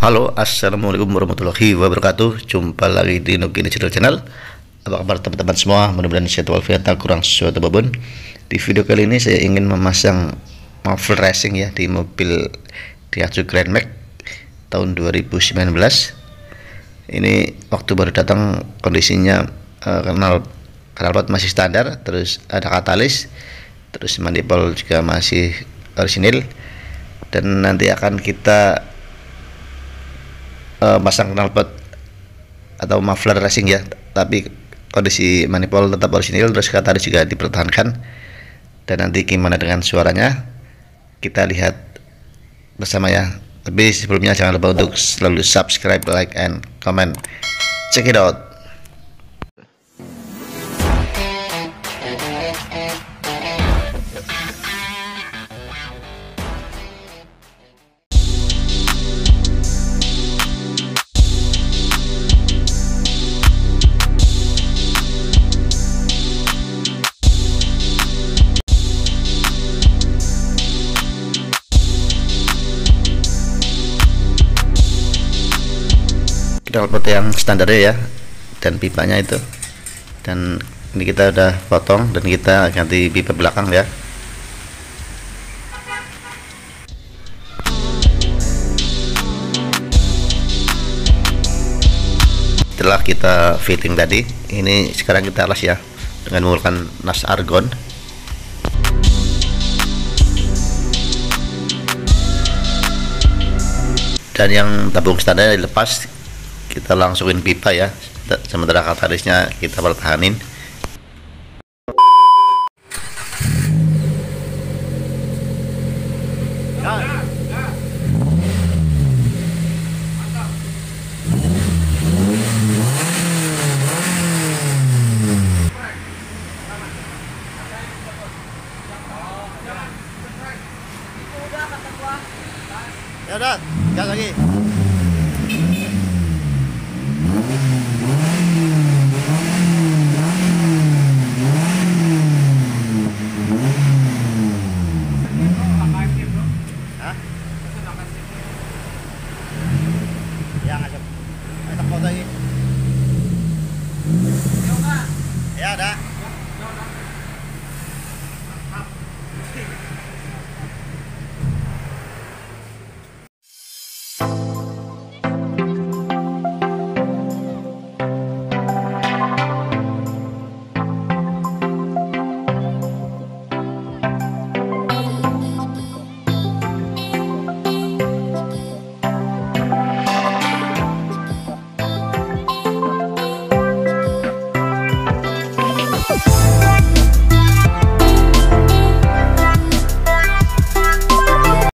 Halo, assalamualaikum warahmatullahi wabarakatuh. Jumpa lagi di Nuki Digital Channel. Apa kabar teman-teman semua? Mudah-mudahan sehat walafiat, tak kurang sesuatu apapun. Di video kali ini saya ingin memasang muffler racing ya di mobil Daihatsu Grand Max tahun 2019. Ini waktu baru datang kondisinya knalpot masih standar, terus ada katalis, terus manifold juga masih orisinil, dan nanti akan kita pasang knalpot atau muffler racing ya, tapi kondisi manifold tetap orisinil, terus katalis juga dipertahankan. Dan nanti gimana dengan suaranya kita lihat bersama ya. Tapi sebelumnya jangan lupa untuk selalu subscribe, like, and comment. Check it out. Knalpot yang standar ya, dan pipanya itu, dan ini kita udah potong dan kita ganti pipa belakang ya. Setelah kita fitting tadi, ini sekarang kita las ya dengan menggunakan nas argon. Dan yang tabung standar dilepas, kita langsungin pipa ya, sementara katalisnya kita pertahanin. Ya udah, gas lagi.